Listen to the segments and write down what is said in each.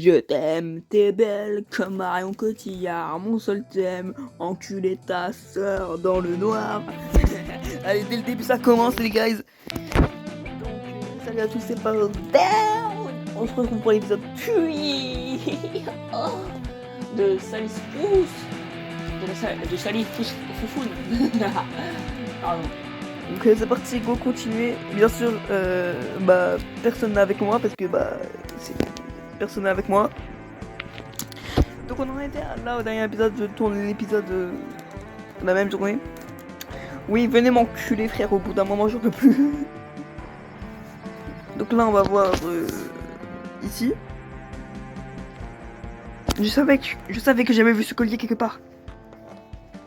Je t'aime, t'es belle comme Marion Cotillard, mon seul thème, enculer ta sœur dans le noir. Allez, dès le début ça commence les guys. Donc salut à tous, c'est pas down. On se retrouve pour l'épisode puis de Sally Spruce, de Sally Foufoune. Pardon. Donc c'est parti, go continuer. Bien sûr, personne n'est avec moi parce que personne n'est avec moi. Donc on en était là au dernier épisode, je tourne l'épisode la même journée. Oui, venez m'enculer frère, au bout d'un moment j'en peux plus. Donc là on va voir ici. Je savais que j'avais vu ce collier quelque part.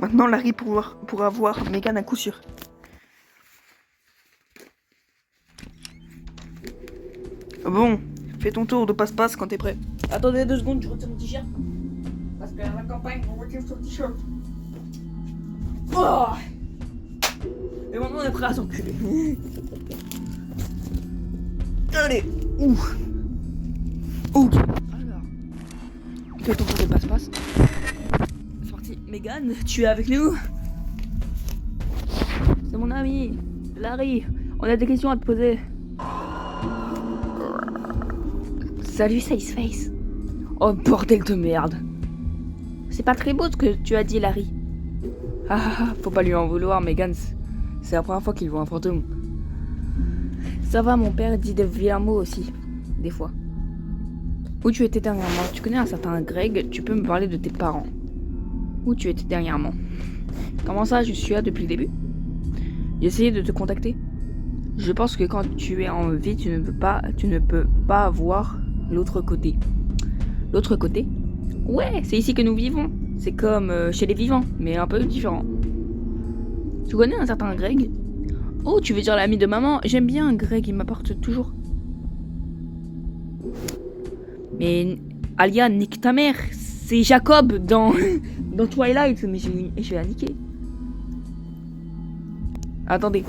Maintenant Larry pourra voir Megan à coup sûr. Bon, fais ton tour de passe-passe quand t'es prêt. Attendez 2 secondes, je retire mon t-shirt. Parce que à la campagne, on retire son t-shirt. Oh, et maintenant on est prêt à s'enculer. Allez, ouf. Ok. Alors, fais ton tour de passe-passe. C'est parti. Megan, tu es avec nous? C'est mon ami, Larry. On a des questions à te poser. Salut Safe. Oh bordel de merde. C'est pas très beau ce que tu as dit Larry. Faut pas lui en vouloir Megan. C'est la première fois qu'il voit un fantôme. Ça va, mon père dit de vilains mots aussi. Des fois. Où tu étais dernièrement? Tu connais un certain Greg? Tu peux me parler de tes parents? Où tu étais dernièrement? Comment ça, je suis là depuis le début? J'ai essayé de te contacter. Je pense que quand tu es en vie, tu ne peux pas voir l'autre côté. L'autre côté? Ouais, c'est ici que nous vivons. C'est comme chez les vivants, mais un peu différent. Tu connais un certain Greg? Oh, tu veux dire l'ami de maman? J'aime bien Greg, il m'apporte toujours. Mais Alia, nique ta mère. C'est Jacob dans Twilight, mais je vais la niquer. Attendez.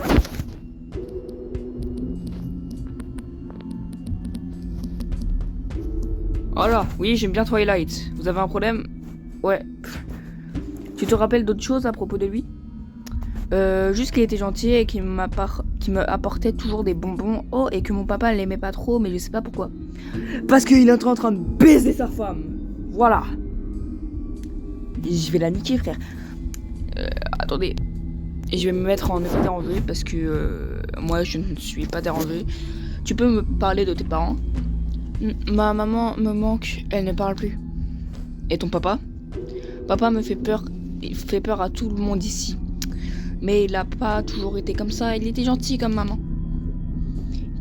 Oh là, oui, j'aime bien Twilight. Vous avez un problème? Ouais. Tu te rappelles d'autres choses à propos de lui? Juste qu'il était gentil et qu'il me apportait toujours des bonbons. Oh, et que mon papa l'aimait pas trop, mais je sais pas pourquoi. Parce qu'il est en train de baiser sa femme. Voilà. Je vais la niquer, frère. Attendez. Et je vais me mettre en état dérangé parce que moi, je ne suis pas dérangé. Tu peux me parler de tes parents? Ma maman me manque, elle ne parle plus. Et ton papa? Papa me fait peur, il fait peur à tout le monde ici. Mais il a pas toujours été comme ça, il était gentil comme maman.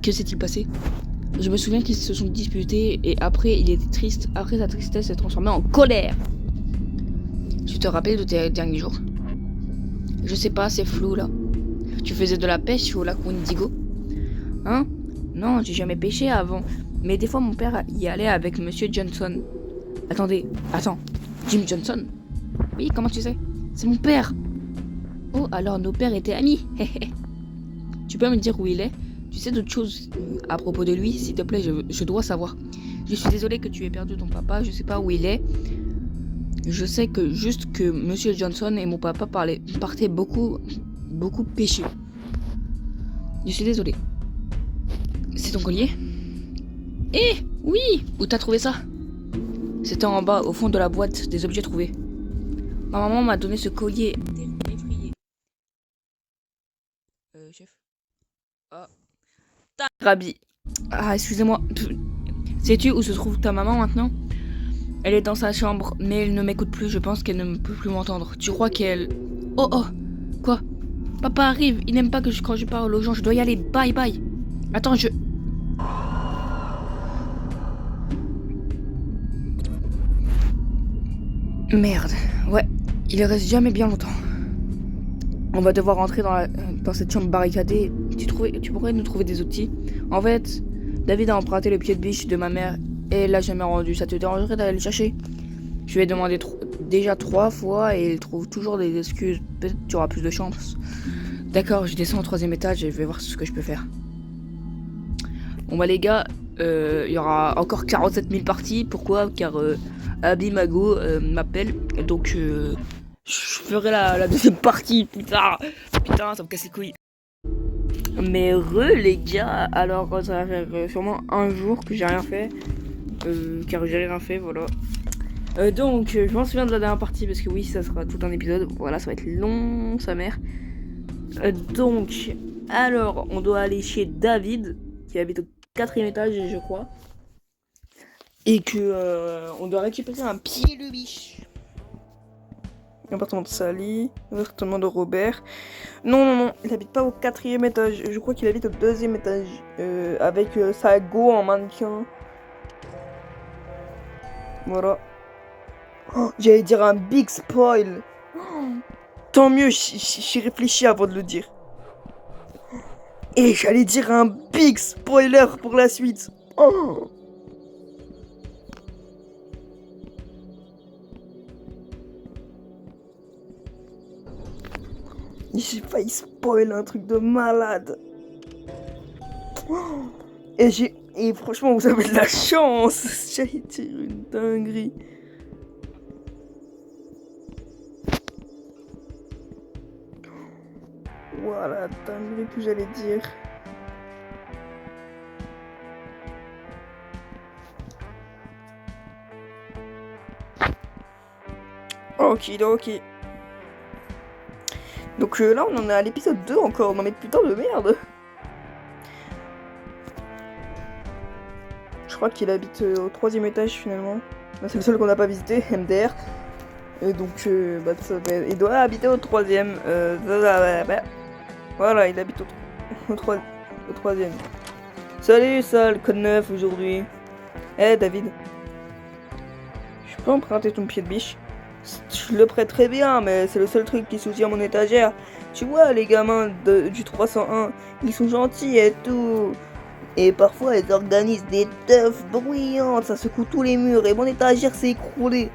Que s'est-il passé? Je me souviens qu'ils se sont disputés et après il était triste. Après sa tristesse s'est transformée en colère. Tu te rappelles de tes derniers jours? Je sais pas, c'est flou là. Tu faisais de la pêche au lac Wendigo? Hein? Non, j'ai jamais pêché avant. Mais des fois, mon père y allait avec Monsieur Johnson. Attends. Jim Johnson? Oui, comment tu sais? C'est mon père. Oh, alors nos pères étaient amis. Tu peux me dire où il est? Tu sais d'autres choses à propos de lui? S'il te plaît, je dois savoir. Je suis désolée que tu aies perdu ton papa. Je sais pas où il est. Je sais que juste que Monsieur Johnson et mon papa partaient beaucoup pêcher. Je suis désolée. C'est ton collier? Eh oui! Où t'as trouvé ça? C'était en bas, au fond de la boîte des objets trouvés. Ma maman m'a donné ce collier effrayé. Chef? Ah. Rabi. Ah, excusez-moi. Sais-tu où se trouve ta maman maintenant? Elle est dans sa chambre, mais elle ne m'écoute plus. Je pense qu'elle ne peut plus m'entendre. Tu crois qu'elle... Oh! Quoi? Papa arrive. Il n'aime pas que quand je parle aux gens. Je dois y aller. Bye. Attends, Merde, ouais, il reste jamais bien longtemps. On va devoir rentrer dans cette chambre barricadée. Tu pourrais nous trouver des outils? En fait, David a emprunté le pied de biche de ma mère et l'a jamais rendu. Ça te dérangerait d'aller le chercher? Je lui ai demandé déjà 3 fois et il trouve toujours des excuses. Peut-être que tu auras plus de chance. D'accord, je descends au 3e étage et je vais voir ce que je peux faire. Bon bah les gars, Il y aura encore 47 000 parties. Pourquoi? Car Abimago m'appelle. Donc je ferai la deuxième partie plus tard. Putain, ça me casse les couilles. Mais les gars, alors ça va faire sûrement un jour que j'ai rien fait. Car j'ai rien fait, voilà. Donc je m'en souviens de la dernière partie parce que oui, ça sera tout un épisode. Voilà, ça va être long, sa mère. Donc, alors, on doit aller chez David, qui habite au 4e étage, je crois. Et que on doit récupérer un pied de biche. L'appartement de Sally, l'appartement de Robert. Non, il habite pas au 4e étage. Je crois qu'il habite au 2e étage. Avec sa go en mannequin. Voilà. Oh, j'allais dire un big spoil. Oh, tant mieux, j'y réfléchis avant de le dire. Et j'allais dire un big spoiler pour la suite. Oh. J'ai failli spoil un truc de malade. Oh. Et franchement, vous avez de la chance. J'allais dire une dinguerie. Voilà, dinguerie que j'allais dire. Ok. Donc là, on en est à l'épisode 2 encore. Non mais putain de merde. Je crois qu'il habite au 3e étage finalement. C'est le seul qu'on n'a pas visité, MDR. Et donc, il doit habiter au 3e. Voilà, il habite au 3e. Salut, ça, le code 9 aujourd'hui. David. Je peux emprunter ton pied de biche? Je le prête très bien, mais c'est le seul truc qui soutient mon étagère. Tu vois, les gamins du 301, ils sont gentils et tout. Et parfois, ils organisent des teufs bruyantes, ça secoue tous les murs et mon étagère s'est écroulée.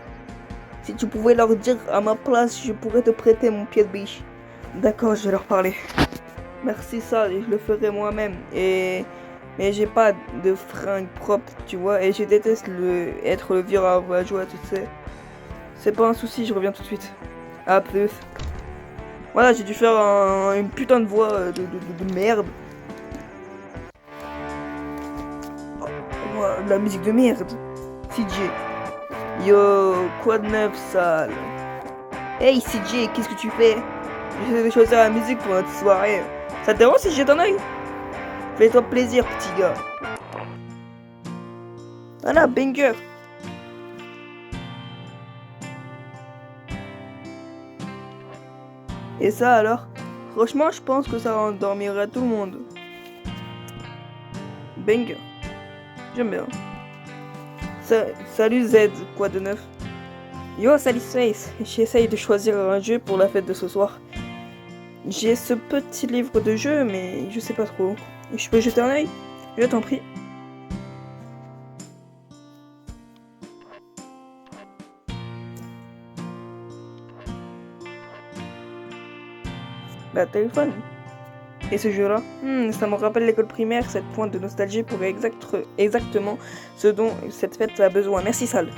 Si tu pouvais leur dire à ma place, je pourrais te prêter mon pied de biche. D'accord, je vais leur parler. Merci ça, je le ferai moi-même. Mais j'ai pas de fringues propres, tu vois, et je déteste être le vieux rabat-joie, tu sais. C'est pas un souci, je reviens tout de suite. À plus. Voilà, j'ai dû faire une putain de voix de merde. Oh, la musique de merde. CJ. Yo, quoi de neuf, sale? Hey CJ, qu'est-ce que tu fais? J'essaie de choisir la musique pour notre soirée. Ça te dérange si je jette un oeil? Fais-toi plaisir, petit gars. Voilà, banger. Et ça alors? Franchement, je pense que ça endormirait tout le monde. Banger. J'aime bien. Salut Z, quoi de neuf? Yo, salut Space. J'essaye de choisir un jeu pour la fête de ce soir. J'ai ce petit livre de jeu, mais je sais pas trop. Je peux jeter un oeil? Je t'en prie. Bah, téléphone. Et ce jeu-là, ça me rappelle l'école primaire, cette pointe de nostalgie pour exactement ce dont cette fête a besoin. Merci, Sal.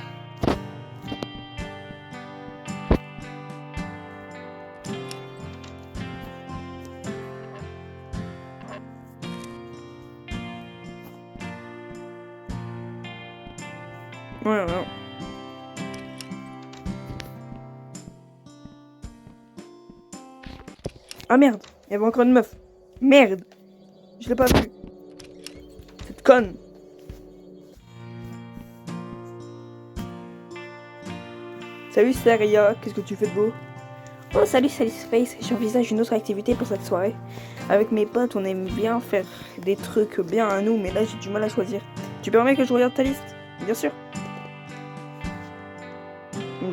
Ouais. Ah merde, il y avait encore une meuf. Merde, je l'ai pas vue. Cette conne. Salut Saria, qu'est-ce que tu fais de beau? Oh salut Space, j'envisage une autre activité pour cette soirée. Avec mes potes, on aime bien faire des trucs bien à nous, mais là j'ai du mal à choisir. Tu permets que je regarde ta liste? Bien sûr.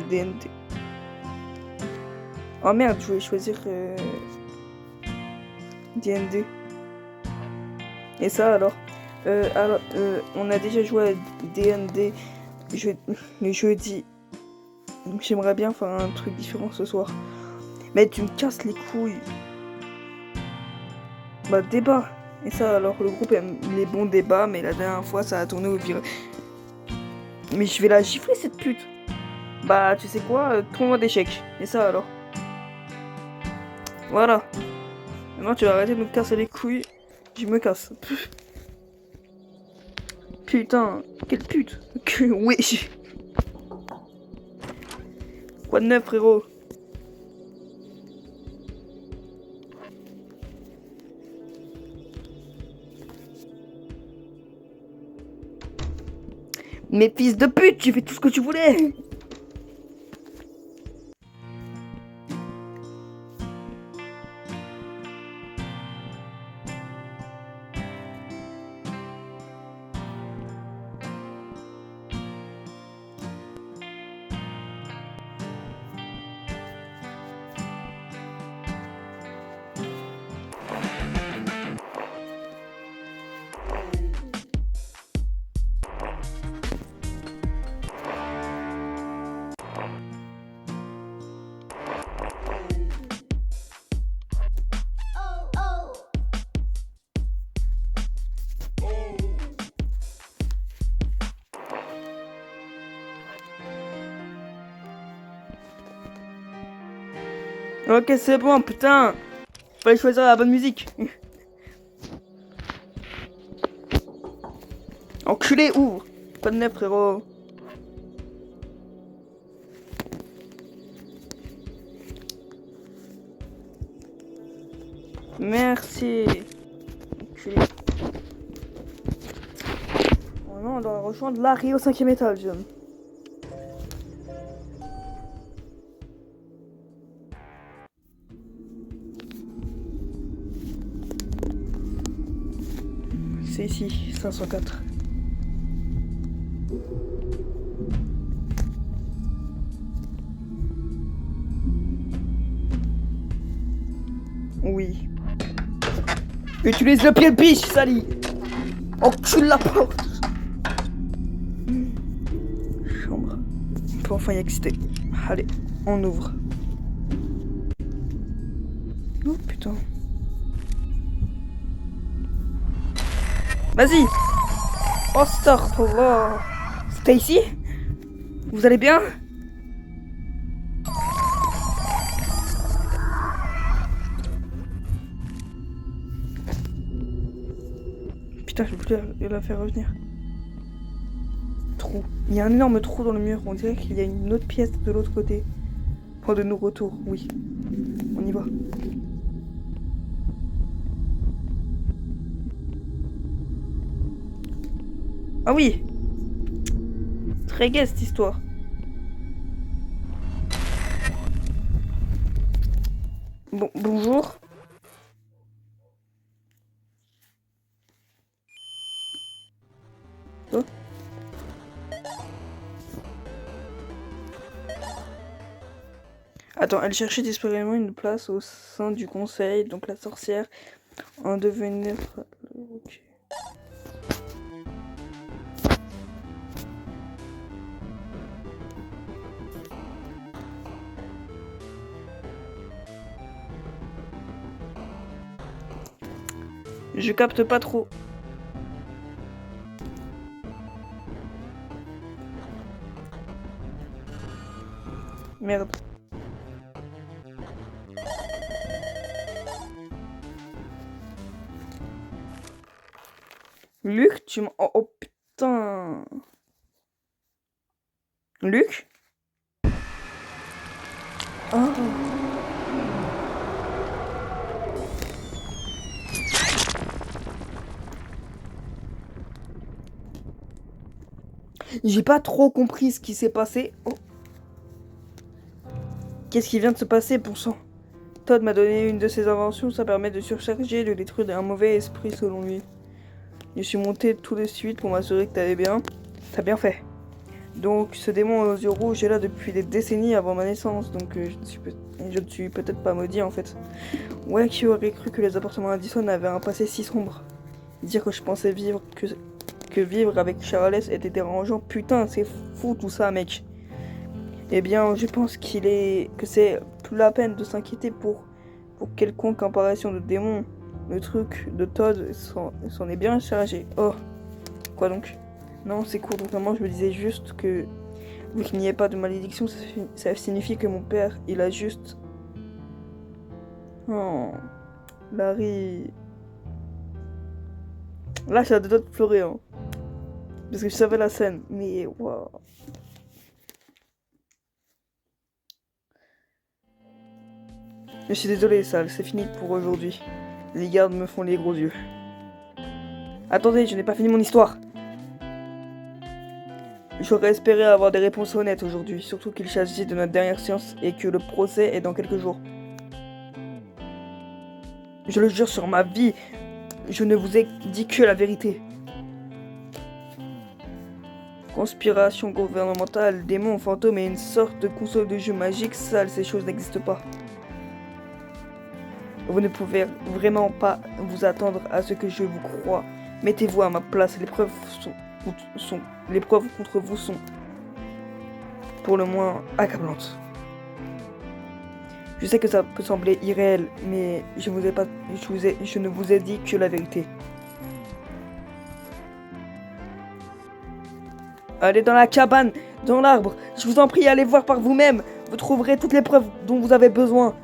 DNT. Oh merde, je voulais choisir DND. Et ça alors? On a déjà joué à DND le jeudi. J'aimerais bien faire un truc différent ce soir. Mais tu me casses les couilles. Bah débat. Et ça, alors, le groupe aime les bons débats, mais la dernière fois, ça a tourné au virage. Mais je vais la gifler, cette pute. Bah, tu sais quoi, tournoi d'échecs. Et ça, alors. Voilà. Maintenant, tu vas arrêter de me casser les couilles. Je me casse. Putain, quelle pute. Oui. Quoi de neuf, frérot? Mais fils de pute, tu fais tout ce que tu voulais. Ok, c'est bon, putain. Fallait choisir la bonne musique. Enculé, ouvre. Pas de neuf, frérot. Merci. Enculé. Oh non, on doit rejoindre Larry au 5e étage. C'est ici, 504. Oui. Utilise le pied de biche, Sally. Encule la porte. Chambre. On peut enfin y exciter. Allez, on ouvre. Oh putain. Vas-y. Oh, astaghfirullah. Stacy, vous allez bien? Putain, je vais plus la faire revenir. Trou. Il y a un énorme trou dans le mur. On dirait qu'il y a une autre pièce de l'autre côté. Point de nos retours, oui. On y va. Ah oui. Très gaie cette histoire. Bon, bonjour. Oh. Attends, elle cherchait désespérément une place au sein du conseil, donc la sorcière en devenir... Ok. Je capte pas trop. Merde. Luc, tu m'as... Oh, oh putain. Luc? Oh. J'ai pas trop compris ce qui s'est passé. Oh. Qu'est-ce qui vient de se passer, bon sang? Todd m'a donné une de ses inventions, ça permet de surcharger, de détruire un mauvais esprit selon lui. Je suis monté tout de suite pour m'assurer que t'allais bien. T'as bien fait. Donc ce démon aux yeux rouges est là depuis des décennies avant ma naissance, donc je ne suis peut-être pas maudit en fait. Ouais, qui aurait cru que les appartements Addison avaient un passé si sombre? Dire que je pensais que vivre avec Charles était dérangeant, putain c'est fou tout ça mec. Eh bien je pense que c'est plus la peine de s'inquiéter pour quelconque apparition de démon. Le truc de Todd s'en est bien chargé. Oh, quoi donc? Non, c'est court, donc vraiment je me disais juste que vu qu'il n'y ait pas de malédiction, ça signifie que mon père, il a juste... Oh, Larry... Là, j'ai deux doigts de pleurer, hein. Parce que je savais la scène, mais waouh. Je suis désolé, Sal, c'est fini pour aujourd'hui. Les gardes me font les gros yeux. Attendez, je n'ai pas fini mon histoire. J'aurais espéré avoir des réponses honnêtes aujourd'hui, surtout qu'il s'agit de notre dernière séance et que le procès est dans quelques jours. Je le jure sur ma vie, je ne vous ai dit que la vérité. Conspiration gouvernementale, démons, fantômes et une sorte de console de jeu magique, Sal, ces choses n'existent pas. Vous ne pouvez vraiment pas vous attendre à ce que je vous croie. Mettez-vous à ma place, les preuves contre vous sont pour le moins accablantes. Je sais que ça peut sembler irréel, mais je ne vous ai dit que la vérité. Allez dans la cabane, dans l'arbre, je vous en prie, allez voir par vous-même. Vous trouverez toutes les preuves dont vous avez besoin.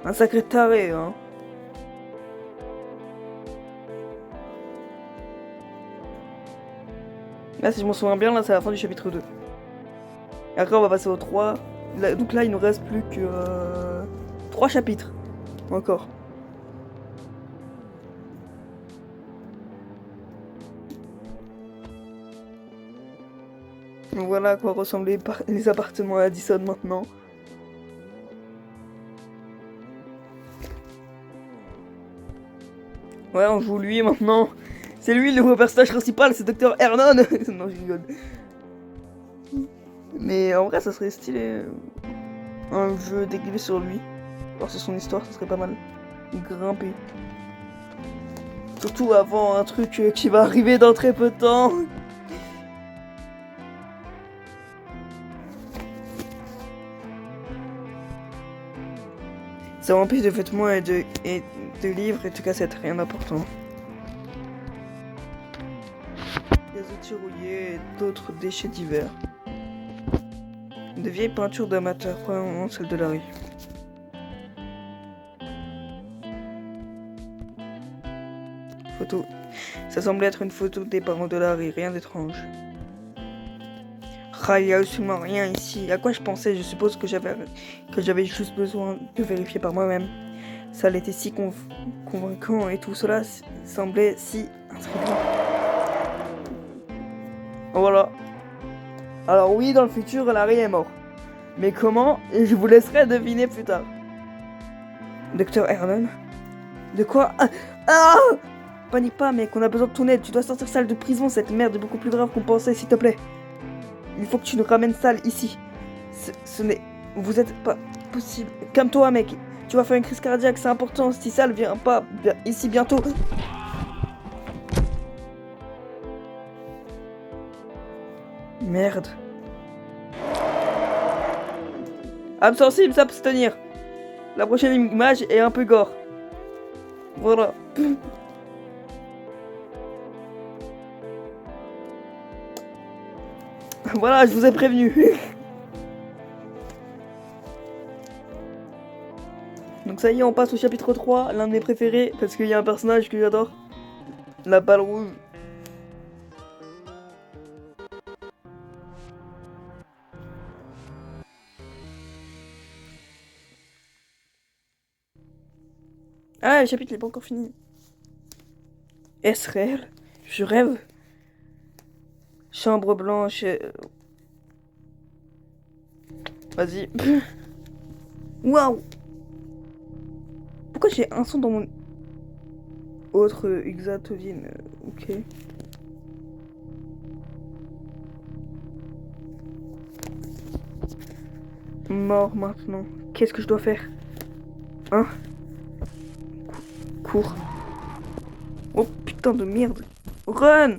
Un sacré taré, hein. Là, si je m'en souviens bien, là, c'est la fin du chapitre 2. Et après, on va passer au 3. Là, donc là, il nous reste plus que 3 chapitres. Encore. Donc voilà à quoi ressemblaient les appartements à Addison maintenant. Ouais, on joue lui maintenant. C'est lui le nouveau personnage principal, c'est Dr. Hernon. Non, je rigole. Mais en vrai, ça serait stylé. Un jeu déguisé sur lui. Voir sur son histoire, ça serait pas mal. Grimper. Surtout avant un truc qui va arriver dans très peu de temps. Ça m'empêche de vêtements et de livres et de cassettes, rien d'important. Des outils rouillés et d'autres déchets divers. De vieilles peintures d'amateurs, probablement celle de Larry. Photo. Ça semblait être une photo des parents de Larry, rien d'étrange. Il n'y a absolument rien ici. À quoi je pensais? Je suppose que j'avais juste besoin de vérifier par moi-même. Ça l'était si convaincant et tout cela semblait si intriguant. Voilà. Alors oui, dans le futur, Larry est mort. Mais comment? Je vous laisserai deviner plus tard. Dr. Hernon? De quoi? Ah! Panique pas, mec, on a besoin de ton aide. Tu dois sortir Sal de prison, cette merde est beaucoup plus grave qu'on pensait, s'il te plaît. Il faut que tu nous ramènes Sal ici. Ce n'est... Vous êtes pas possible. Calme-toi, mec. Tu vas faire une crise cardiaque, c'est important. Si Sal vient pas ici bientôt... Merde. Âme sensible, s'abstenir. La prochaine image est un peu gore. Voilà. Voilà, je vous ai prévenu. Donc ça y est, on passe au chapitre 3, l'un de mes préférés, parce qu'il y a un personnage que j'adore. La balle rouge. Ah, le chapitre n'est pas encore fini. Est-ce réel? Je rêve. Chambre blanche. Vas-y. Waouh! Pourquoi j'ai un son dans mon autre Exatovine? Ok. Mort maintenant. Qu'est-ce que je dois faire? Hein? Cours. Oh putain de merde. Run!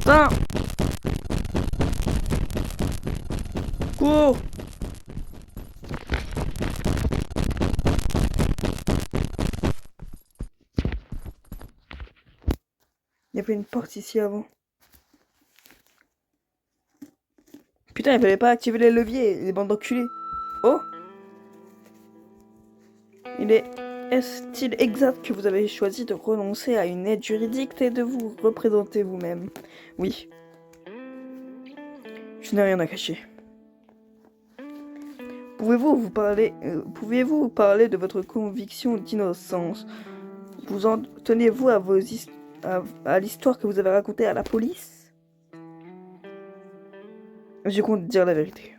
Martin! Cours! Il y avait une porte ici avant. Putain, il fallait pas activer les leviers, les bandes d'enculés. Oh! Est-il exact que vous avez choisi de renoncer à une aide juridique et de vous représenter vous-même? Oui. Je n'ai rien à cacher. Pouvez-vous parler de votre conviction d'innocence? Vous en tenez-vous à à l'histoire que vous avez racontée à la police? Je compte dire la vérité.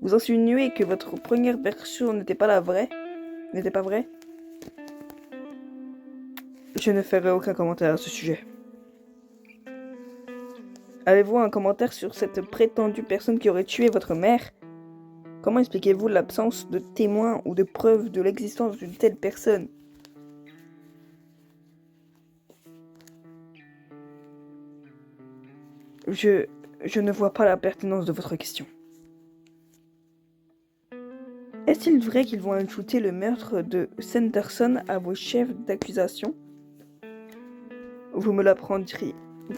Vous insinuez que votre première version n'était pas vraie? Je ne ferai aucun commentaire à ce sujet. Avez-vous un commentaire sur cette prétendue personne qui aurait tué votre mère? Comment expliquez-vous l'absence de témoins ou de preuves de l'existence d'une telle personne? Je ne vois pas la pertinence de votre question. Est-il vrai qu'ils vont ajouter le meurtre de Sanderson à vos chefs d'accusation? Vous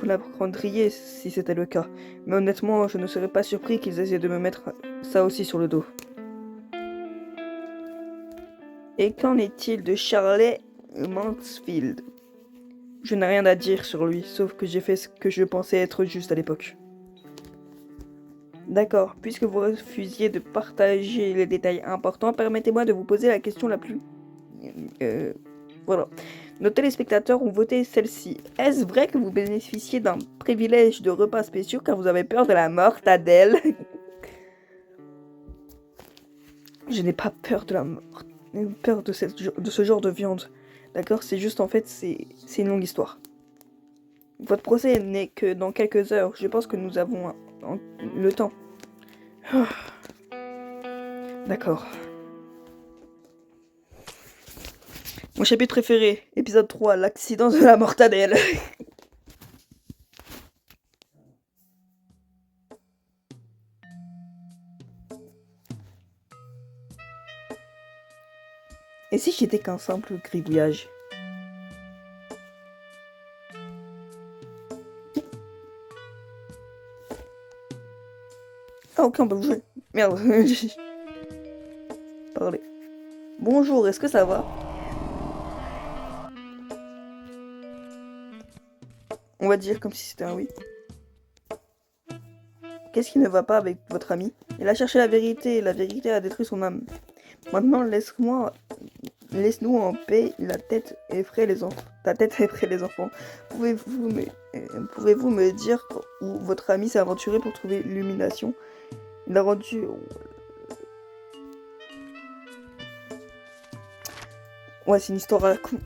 l'apprendriez si c'était le cas. Mais honnêtement, je ne serais pas surpris qu'ils essaient de me mettre ça aussi sur le dos. Et qu'en est-il de Charlie Mansfield? Je n'ai rien à dire sur lui, sauf que j'ai fait ce que je pensais être juste à l'époque. D'accord, puisque vous refusiez de partager les détails importants, permettez-moi de vous poser la question la plus... voilà. Nos téléspectateurs ont voté celle-ci. Est-ce vrai que vous bénéficiez d'un privilège de repas spéciaux car vous avez peur de la mortadelle? Je n'ai pas peur de la mort. Peur de ce genre de viande. D'accord? C'est juste, en fait, c'est une longue histoire. Votre procès n'est que dans quelques heures. Je pense que nous avons le temps. D'accord. Mon chapitre préféré, épisode 3, l'accident de la mortadelle. Et si j'étais qu'un simple gribouillage? Ah ok, on peut bouger. Merde. Parlez. Bonjour, est-ce que ça va? On va dire comme si c'était un oui. Qu'est-ce qui ne va pas avec votre ami? Il a cherché la vérité a détruit son âme. Maintenant, laisse-nous en paix, ta tête effraie les enfants. Pouvez-vous me dire où votre ami s'est aventuré pour trouver l'illumination? Il a rendu... Ouais, c'est une histoire à la con.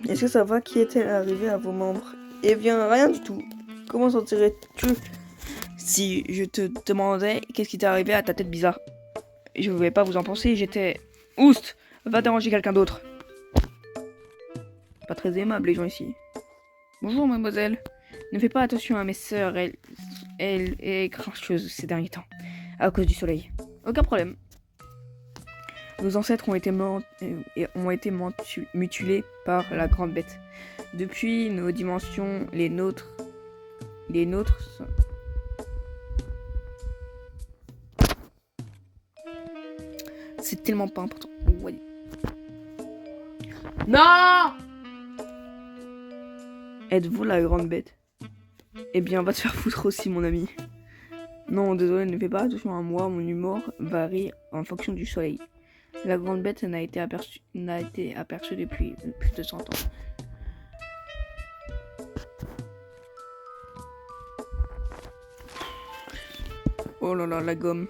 Est-ce que ça va? Qui est-elle arrivé à vos membres? Eh bien, rien du tout. Comment s'en tirais-tu si je te demandais qu'est-ce qui t'est arrivé à ta tête bizarre? Je ne voulais pas vous en penser, j'étais... Oust! Va déranger quelqu'un d'autre. Pas très aimable les gens ici. Bonjour mademoiselle. Ne fais pas attention à mes sœurs, elle est grincheuse ces derniers temps, à cause du soleil. Aucun problème. Nos ancêtres ont été mutilés par la grande bête. Depuis nos dimensions, les nôtres sont... C'est tellement pas important. Ouais. Non! Êtes-vous la grande bête? Eh bien, va te faire foutre aussi, mon ami. Non, désolé, ne fais pas attention à moi, mon humour varie en fonction du soleil. La grande bête n'a été aperçue depuis plus de 100 ans. Oh là là, la gomme.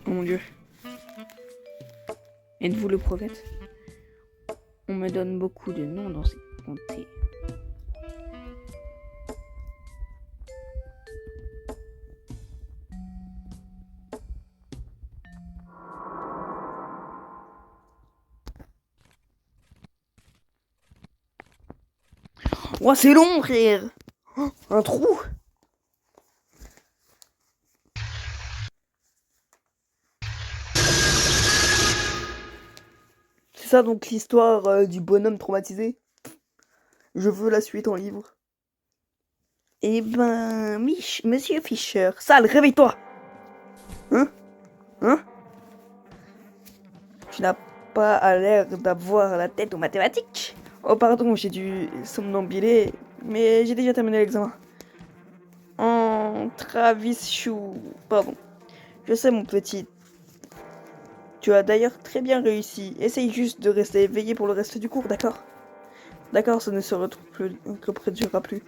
Oh mon Dieu. Êtes-vous le prophète? On me donne beaucoup de noms dans ces comtés. Oh, c'est long, frère. Oh, un trou. C'est ça donc l'histoire du bonhomme traumatisé. Je veux la suite en livre. Eh ben, monsieur Fischer, sale, réveille-toi. Hein? Hein? Tu n'as pas à l'air d'avoir la tête aux mathématiques. Oh pardon, j'ai dû somnambuler, mais j'ai déjà terminé l'examen. Travis Chou, pardon. Je sais mon petit. Tu as d'ailleurs très bien réussi. Essaye juste de rester éveillé pour le reste du cours, d'accord? D'accord, ça ne se reproduira plus.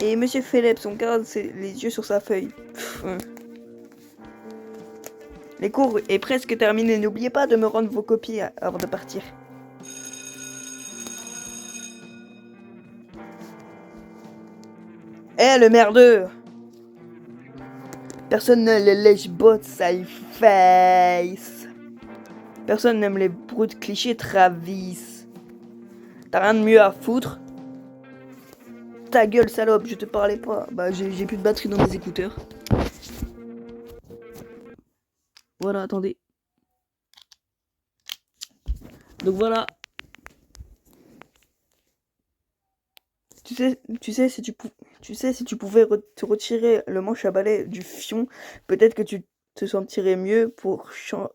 Et monsieur Phelps, on garde les yeux sur sa feuille. Les cours est presque terminé. N'oubliez pas de me rendre vos copies avant de partir. Eh, le merdeux! Personne ne les lèche-bottes, sale face. Personne n'aime les brutes clichés, Travis. T'as rien de mieux à foutre? Ta gueule, salope, je te parlais pas. Bah, j'ai plus de batterie dans mes écouteurs. Voilà, attendez. Donc voilà. Tu sais, si tu pouvais te retirer le manche à balai du fion, peut-être que tu te sentirais mieux pour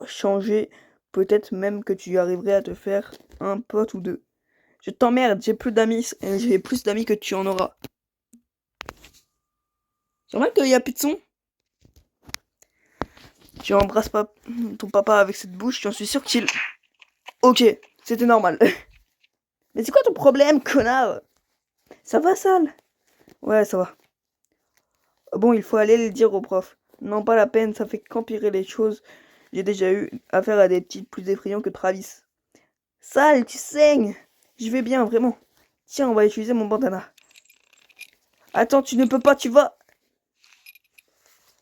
changer. Peut-être même que tu arriverais à te faire un pote ou deux. Je t'emmerde, j'ai plus d'amis que tu en auras. C'est vrai qu'il y a plus de son? Tu embrasses pas ton papa avec cette bouche, j'en suis sûr qu'il... Ok, c'était normal. Mais c'est quoi ton problème, connard? Ça va, sale? Ouais, ça va. Bon, il faut aller le dire au prof. Non, pas la peine, ça fait qu'empirer les choses. J'ai déjà eu affaire à des petites plus effrayants que Travis. Sale, tu saignes! Je vais bien, vraiment. Tiens, on va utiliser mon bandana. Attends, tu ne peux pas, tu vas...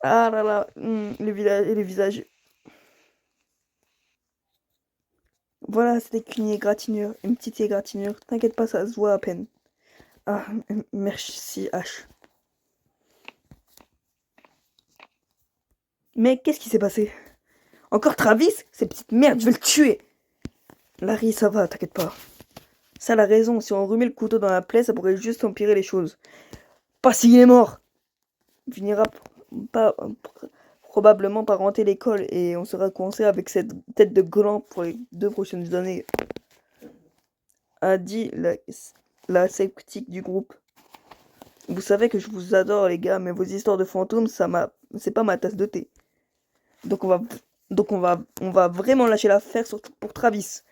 Ah là là, le visage. Voilà, c'était qu'une égratignure, une petite égratignure. T'inquiète pas, ça se voit à peine. Ah, merci H. Mais qu'est-ce qui s'est passé? Encore Travis? Cette petite merde, je vais le tuer! Larry, ça va, t'inquiète pas. Ça a raison, si on remet le couteau dans la plaie, ça pourrait juste empirer les choses. Pas s'il est mort! Il finira probablement par rentrer l'école et on sera coincé avec cette tête de gland pour les 2 prochaines années. A dit la sceptique du groupe. Vous savez que je vous adore les gars, mais vos histoires de fantômes, c'est pas ma tasse de thé. Donc on va vraiment lâcher l'affaire surtout pour Travis.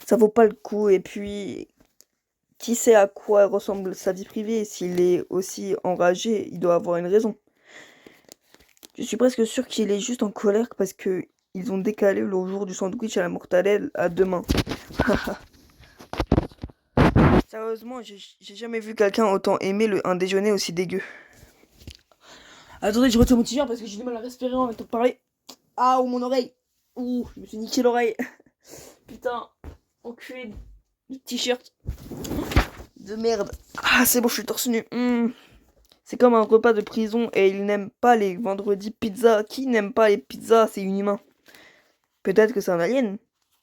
Ça vaut pas le coup et puis qui sait à quoi ressemble sa vie privée? S'il est aussi enragé, il doit avoir une raison. Je suis presque sûr qu'il est juste en colère parce que ils ont décalé le jour du sandwich à la mortadelle à demain. Sérieusement, j'ai jamais vu quelqu'un autant aimer un déjeuner aussi dégueu. Attendez, je retire mon t-shirt parce que j'ai du mal à respirer en même temps de parler. Ah, ou mon oreille. Ouh, je me suis niqué l'oreille. Putain, enculé de t-shirt. De merde. Ah, c'est bon, je suis torse nu. C'est comme un repas de prison et ils n'aiment pas les vendredis pizza. Qui n'aime pas les pizzas? C'est inhumain. Peut-être que c'est un alien.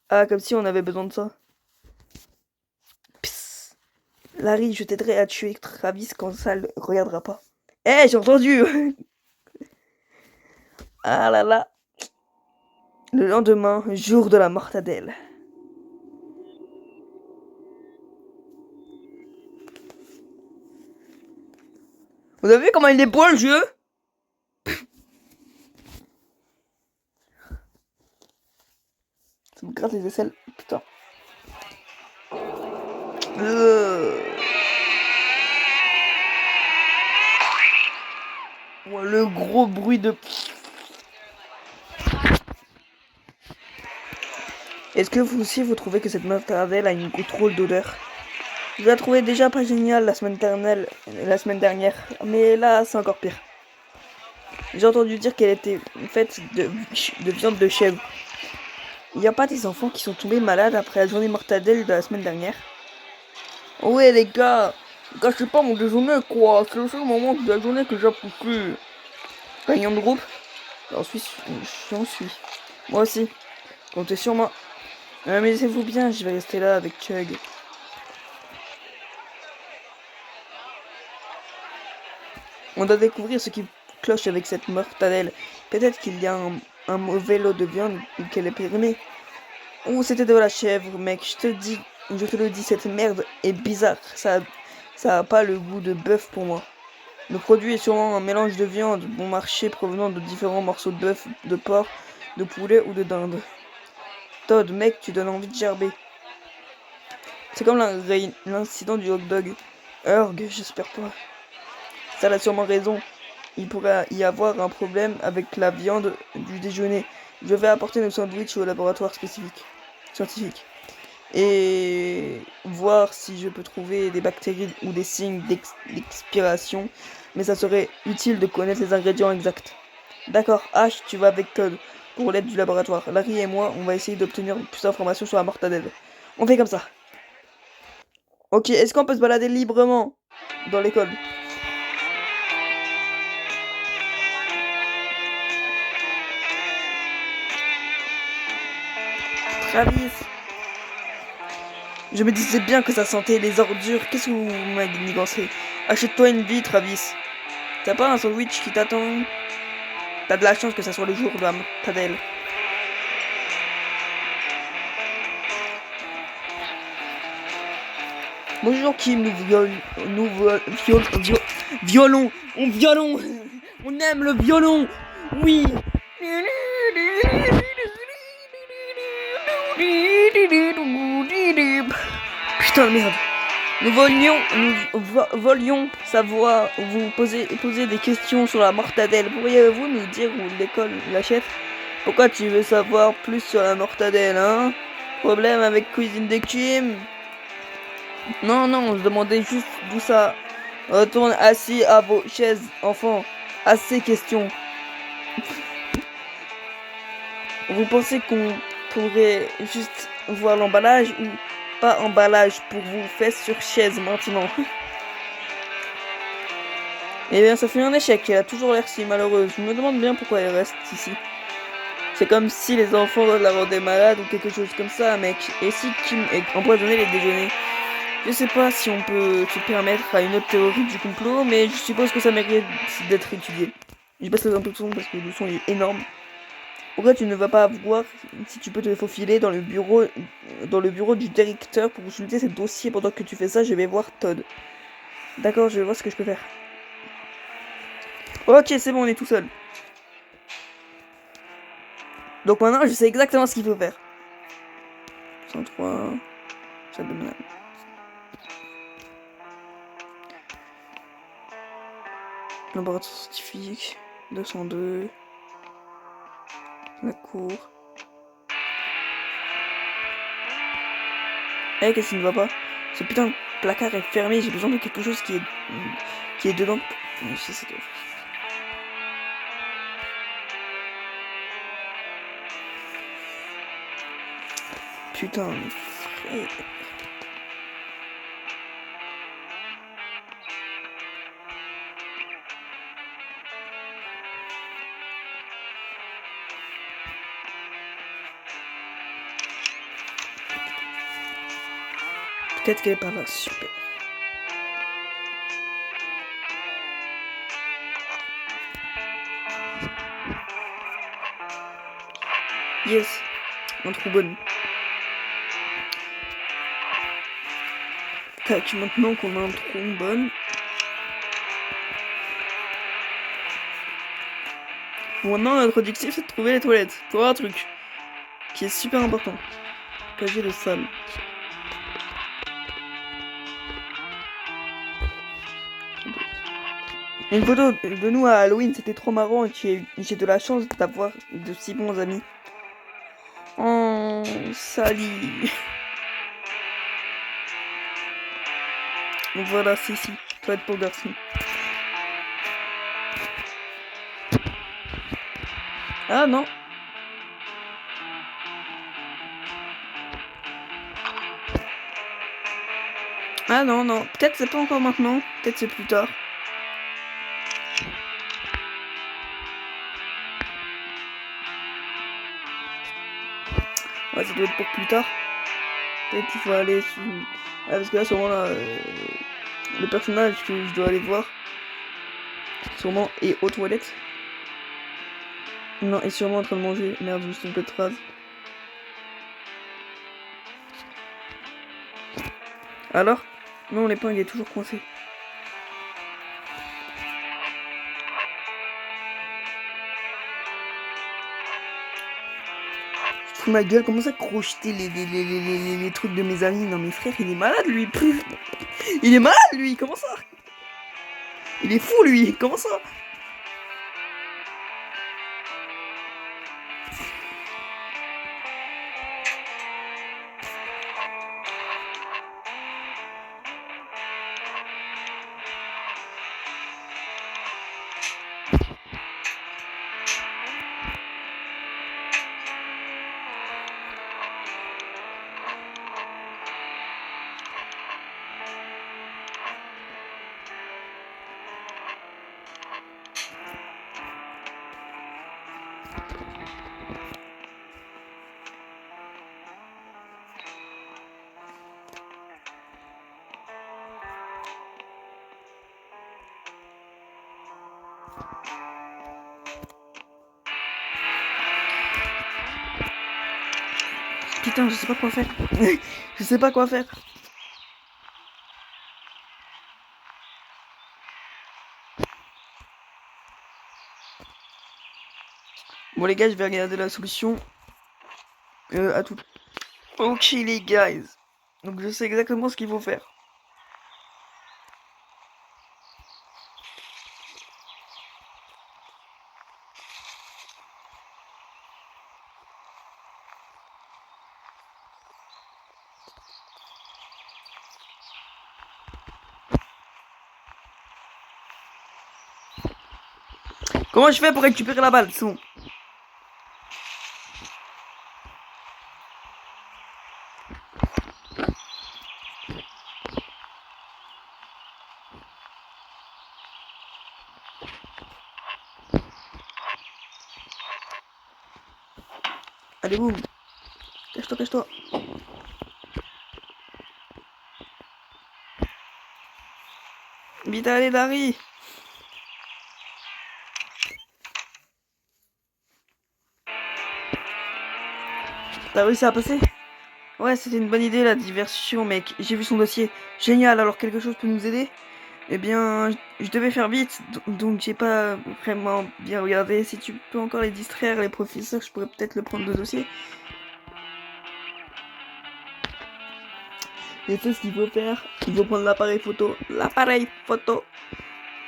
Ah, comme si on avait besoin de ça. Psst. Larry, je t'aiderai à tuer Travis quand ça le regardera pas. Eh, j'ai entendu. Ah là là. Le lendemain, jour de la mortadelle. Vous avez vu comment il est beau le jeu? Ça me gratte les aisselles, putain. Ouais, le gros bruit de... Est-ce que vous aussi vous trouvez que cette mortadelle a une drôle d'odeur? Je la trouvais déjà pas géniale la semaine dernière, mais là c'est encore pire. J'ai entendu dire qu'elle était faite de viande de chèvre. Il n'y a pas des enfants qui sont tombés malades après la journée mortadelle de la semaine dernière? Ouais les gars, Gâchez pas mon déjeuner, quoi. C'est le seul moment de la journée que j'apprécie. Réunion de groupe? J'en suis. Moi aussi. Comptez sur moi. Amusez-vous bien, je vais rester là avec Chug. On doit découvrir ce qui cloche avec cette mortadelle. Peut-être qu'il y a un mauvais lot de viande ou qu'elle est périmée. Oh, c'était de la chèvre, mec. Je te le dis, cette merde est bizarre. Ça a pas le goût de bœuf pour moi. Le produit est sûrement un mélange de viande bon marché provenant de différents morceaux de bœuf, de porc, de poulet ou de dinde. Todd, mec, tu donnes envie de gerber. C'est comme l'incident du hot dog. Urg, j'espère pas. Ça a sûrement raison. Il pourrait y avoir un problème avec la viande du déjeuner. Je vais apporter nos sandwichs au laboratoire scientifique. Et voir si je peux trouver des bactéries ou des signes d'expiration. Mais ça serait utile de connaître les ingrédients exacts. D'accord, Ash, tu vas avec Todd pour l'aide du laboratoire. Larry et moi, on va essayer d'obtenir plus d'informations sur la mortadelle. On fait comme ça. Ok, est-ce qu'on peut se balader librement dans l'école? Travis, je me disais bien que ça sentait les ordures. Qu'est-ce que vous m'avez Achète-toi une vie, Travis. T'as pas un sandwich qui t'attend? T'as de la chance que ça soit le jour de la mortadelle. Bonjour Kim, violon, on aime le violon, oui. Putain de merde. Nous volions savoir, vous poser des questions sur la mortadelle. Pourriez-vous nous dire où l'école l'achète? Pourquoi tu veux savoir plus sur la mortadelle, hein? Problème avec Cuisine de Kim? Non, non, je demandais juste d'où ça. Retourne assis à vos chaises, enfants. Assez questions. Vous pensez qu'on pourrait juste voir l'emballage ou pas emballage pour vous fesses sur chaise maintenant? Eh bien, ça fait un échec. Elle a toujours l'air si malheureuse. Je me demande bien pourquoi elle reste ici. C'est comme si les enfants la rendaient malade ou quelque chose comme ça, mec. Et si Kim empoisonnait les déjeuners? Je sais pas si on peut se permettre à une autre théorie du complot, mais je suppose que ça mérite d'être étudié. Je baisse un peu de son parce que le son est énorme. Pourquoi tu ne vas pas voir si tu peux te faufiler dans le bureau du directeur pour consulter ces dossiers? Pendant que tu fais ça, je vais voir Todd. D'accord, je vais voir ce que je peux faire. Ok, c'est bon, on est tout seul. Donc maintenant, je sais exactement ce qu'il faut faire. 103... Ça donne... Laboratoire scientifique, 202, la cour. Eh, qu'est-ce qui ne va pas? Ce putain de placard est fermé, j'ai besoin de quelque chose qui est dedans. Putain, mais... Peut-être qu'elle est par là, super. Yes, un trombone. Tac, maintenant qu'on a un trombone. Maintenant, notre objectif, c'est de trouver les toilettes. Pour un truc qui est super important. Casier de salle. Une photo de nous à Halloween, c'était trop marrant et j'ai de la chance d'avoir de si bons amis. Oh, Sally. Donc voilà, c'est ici. Toilette pour garçon. Ah non. Ah non, non, peut-être c'est pas encore maintenant, peut-être c'est plus tard. Ouais, ça doit être pour plus tard. Peut-être qu'il faut aller sur... Ah, parce que là, sûrement, là, le personnage que je dois aller voir, sûrement, est aux toilettes. Non, est sûrement en train de manger. Merde, je me suis trompé de phrase. Alors? Non, l'épingle est toujours coincée. Je te fous ma gueule, comment ça crocheter les trucs de mes amis? Non, mais frère, il est malade, lui. Il est malade, lui. Comment ça? Il est fou, lui. Comment ça? Putain, je sais pas quoi faire. Je sais pas quoi faire. Bon, les gars, je vais regarder la solution. À tout. Ok, les guys. Donc, je sais exactement ce qu'il faut faire. Comment je fais pour récupérer la balle? C'est bon. Allez, boum. Cache-toi, cache-toi. Vite, allez, Dari. T'as réussi à passer? Ouais, c'était une bonne idée, la diversion, mec. J'ai vu son dossier. Génial, alors quelque chose peut nous aider? Eh bien, je devais faire vite, donc j'ai pas vraiment bien regardé. Si tu peux encore les distraire, les professeurs, je pourrais peut-être le prendre de dossier. Et c'est ce qu'il faut faire. Il faut prendre l'appareil photo. L'appareil photo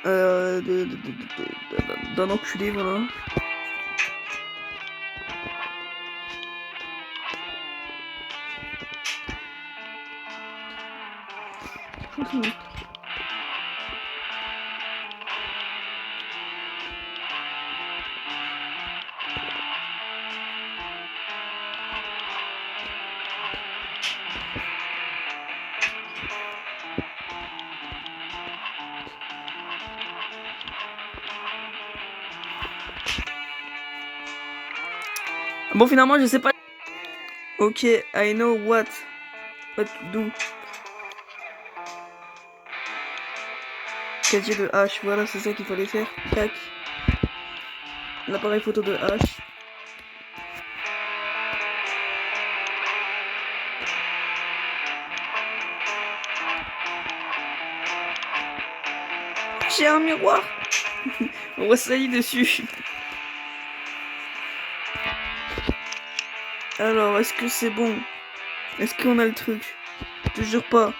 d'un enculé, voilà. Bon, finalement, je sais pas. Ok, I know what to do. Casier de H, voilà, c'est ça qu'il fallait faire. Tac. L'appareil photo de H. J'ai un miroir. On va salir dessus. Alors, est-ce que c'est bon? Est-ce qu'on a le truc? Je te jure pas.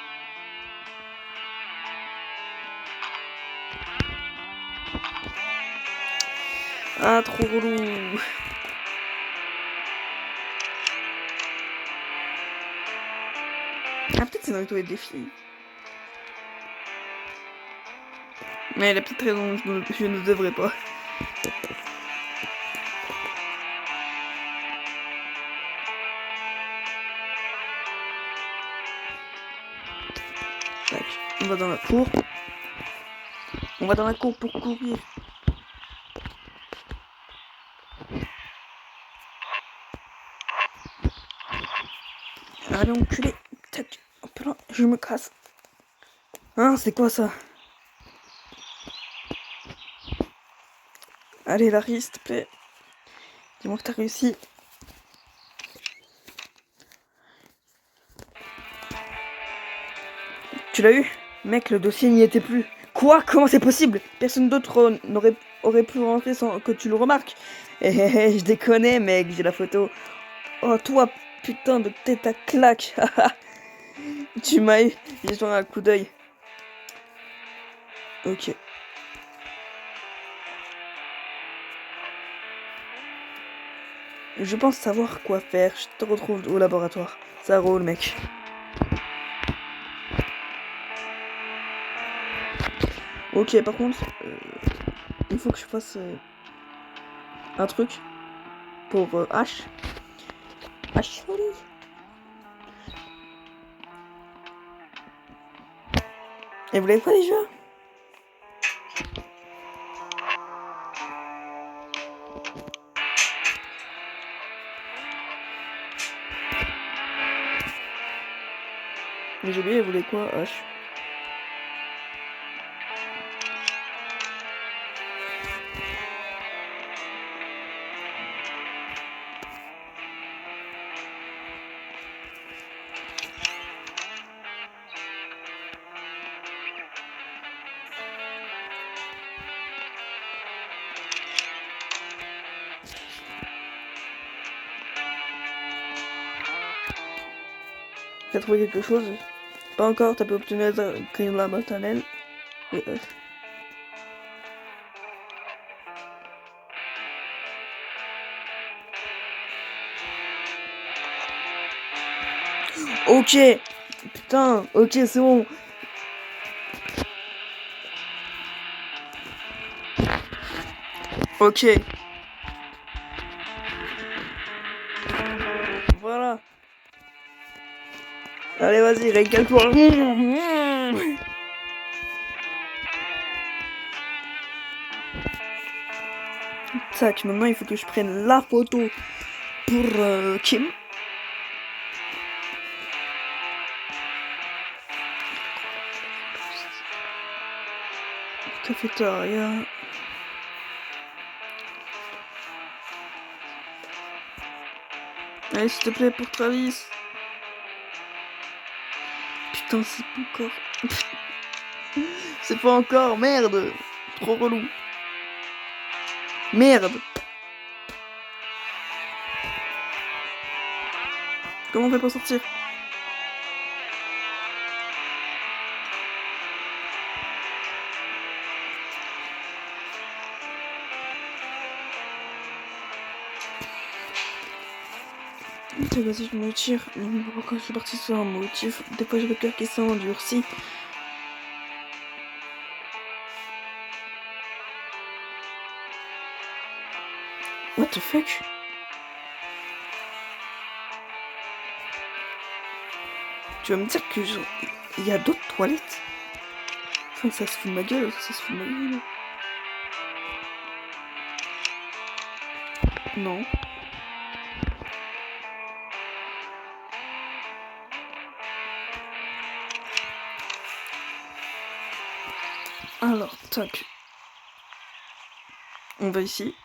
Ah, trop relou. Ah, peut-être c'est dans les toilettes des filles. Mais elle a peut-être raison, je ne devrais pas. Tac. On va dans la cour. On va dans la cour pour courir. Allez, enculé. Tac. Hop là, je me casse. Hein, c'est quoi ça? Allez, Larry, s'il te plaît. Dis-moi que t'as réussi. Tu l'as eu? Mec, le dossier n'y était plus. Quoi? Comment c'est possible? Personne d'autre aurait pu rentrer sans que tu le remarques. Je déconne, mec, j'ai la photo. Oh, toi, putain de tête à claque. Tu m'as eu. J'ai joué un coup d'œil. Ok. Je pense savoir quoi faire. Je te retrouve au laboratoire. Ça roule, mec. Ok, par contre, il faut que je fasse un truc pour H. H. Et vous l'avez pas déjà? Mais j'ai oublié, vous voulez quoi, H? T'as trouvé quelque chose? Pas encore, t'as pu obtenir la maternelle. Oui, Ok. Putain, ok, c'est bon. Ok. Voilà. Allez, vas-y, régale-toi. Tac, maintenant il faut que je prenne la photo pour Kim. Cafétéria. Allez, s'il te plaît, pour Travis. Putain, c'est pas encore. C'est pas encore, merde. Trop relou. Merde. Comment on fait pour sortir? Ok, vas-y, je me retire. Pourquoi je suis partie sur un motif? Des fois, j'ai le cœur qui s'endurcit. What the fuck? Tu vas me dire que il y a d'autres toilettes? Enfin, ça se fout de ma gueule, ça se fout de ma gueule. Non. Alors, tac. On va ici.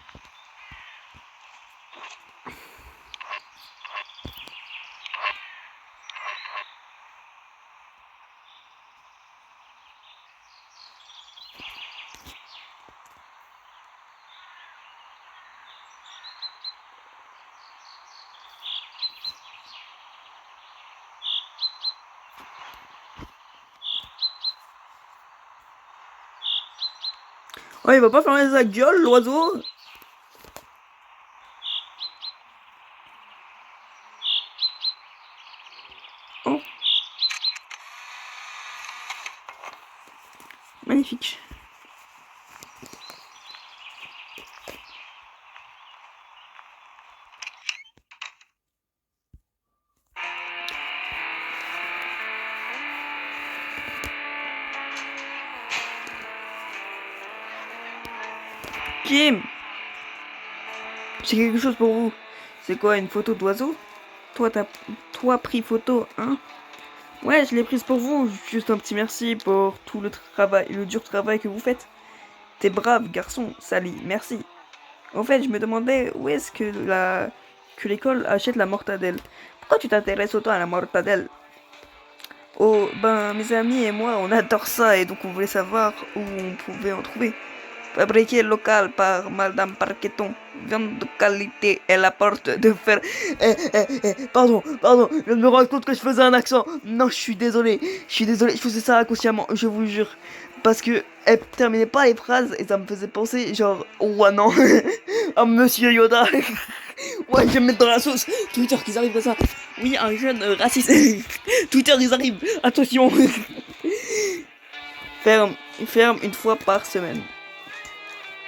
Oh, il va pas fermer sa gueule, l'oiseau? Oh. Magnifique. Kim, j'ai quelque chose pour vous. C'est quoi, une photo d'oiseau? Toi pris photo, hein? Ouais, je l'ai prise pour vous. Juste un petit merci pour tout le travail, le dur travail que vous faites. T'es brave, garçon, Sally, merci. En fait, je me demandais où est-ce que l'école achète la mortadelle. Pourquoi tu t'intéresses autant à la mortadelle? Oh, ben, mes amis et moi, on adore ça et donc on voulait savoir où on pouvait en trouver. Fabriqué local par Madame Parqueton. Viande de qualité et la porte de fer. Pardon, je viens de me rendre compte que je faisais un accent. Non, je suis désolé, je faisais ça inconsciemment, je vous jure. Parce que elle terminait pas les phrases et ça me faisait penser genre, oh non, à Monsieur Yoda. Ouais, je vais me mettre dans la sauce. Twitter, qu'ils arrivent comme ça. Oui, un jeune raciste. Twitter, ils arrivent. Attention. Ferme une fois par semaine.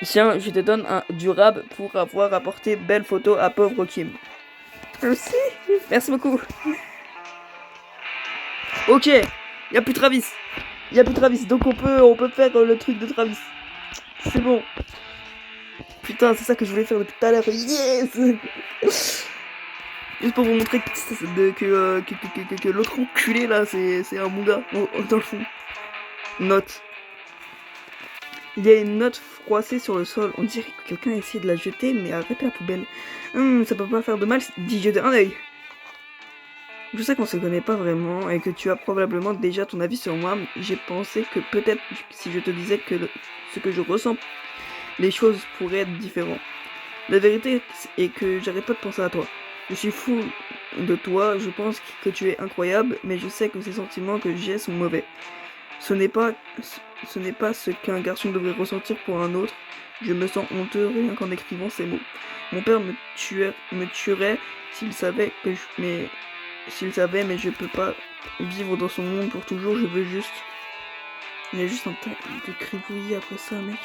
Tiens, je te donne un durable pour avoir apporté belle photo à pauvre Kim. Merci. Merci beaucoup. Ok, y a plus Travis. Donc on peut faire le truc de Travis. C'est bon. Putain, c'est ça que je voulais faire depuis tout à l'heure. Yes. Juste pour vous montrer que l'autre enculé là, c'est un bon gars. Dans le fond. Note. Il y a une note froissée sur le sol. On dirait que quelqu'un a essayé de la jeter, mais arrêtez la poubelle. Ça peut pas faire de mal d'y jeter un œil. Je sais qu'on se connaît pas vraiment et que tu as probablement déjà ton avis sur moi. J'ai pensé que peut-être si je te disais que ce que je ressens, les choses pourraient être différentes. La vérité est que j'arrête pas de penser à toi. Je suis fou de toi, je pense que tu es incroyable, mais je sais que ces sentiments que j'ai sont mauvais. Ce n'est pas ce qu'un garçon devrait ressentir pour un autre. Je me sens honteux rien qu'en écrivant ces mots. Mon père me tuerait s'il savait mais je peux pas vivre dans son monde pour toujours. Il y a juste un tas de cribouillis après ça, mec.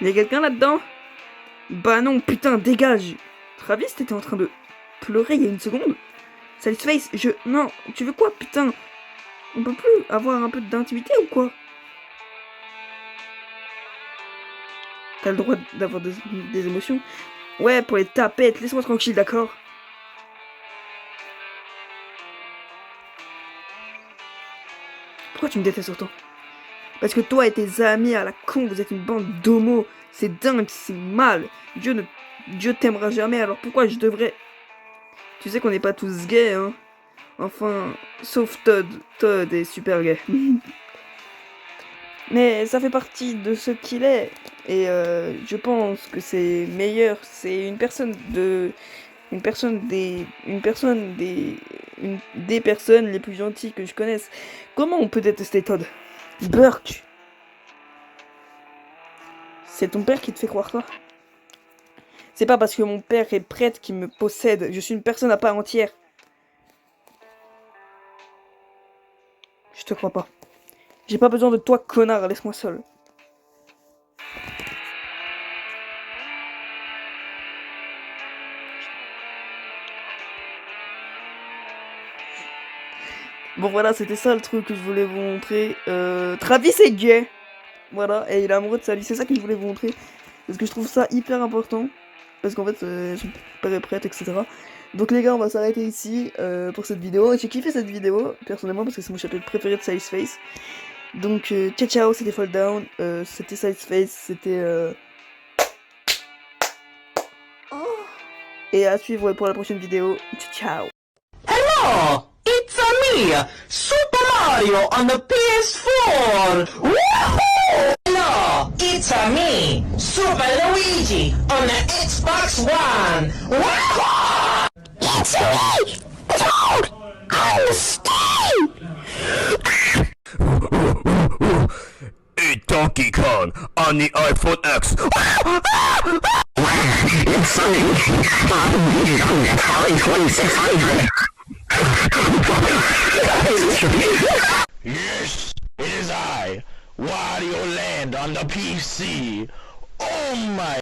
Il y a quelqu'un là-dedans? Bah non, putain, dégage. Travis, t'étais en train de pleurer il y a une seconde. Sally's Face, non, tu veux quoi, putain? On peut plus avoir un peu d'intimité ou quoi? T'as le droit d'avoir des émotions. Ouais, pour les tapettes, laisse-moi tranquille, d'accord? Pourquoi tu me détestes autant? Parce que toi et tes amis à la con, vous êtes une bande d'homos. C'est dingue, c'est mal. Dieu t'aimera jamais, alors pourquoi je devrais... Tu sais qu'on n'est pas tous gays, hein? Enfin, sauf Todd. Todd est super gay. Mais ça fait partie de ce qu'il est. Et je pense que c'est meilleur. C'est une des personnes les plus gentilles que je connaisse. Comment on peut détester Todd? Burke. C'est ton père qui te fait croire ça? C'est pas parce que mon père est prêtre qu'il me possède. Je suis une personne à part entière. Je te crois pas. J'ai pas besoin de toi, connard. Laisse-moi seul. Bon voilà, c'était ça le truc que je voulais vous montrer. Travis est gay. Voilà, et il est amoureux de Sally. C'est ça que je voulais vous montrer. Parce que je trouve ça hyper important. Parce qu'en fait, son père est prêtre, etc. Donc les gars, on va s'arrêter ici pour cette vidéo. J'ai kiffé cette vidéo, personnellement, parce que c'est mon chapitre préféré de Sally's Face. Donc ciao ciao, c'était Fall Down. C'était Sally's Face, c'était... Et à suivre pour la prochaine vidéo. Ciao ciao. Hello! It's me, Super Mario on the PS4! Woohoo! Hello! It's me, Super Luigi on the Xbox One! Woohoo! It's me, Toad on Steam! It's Donkey Kong on the iPhone X! It's Sonic on the Atari 2600! Yes, it is I, Wario Land on the PC. Oh my...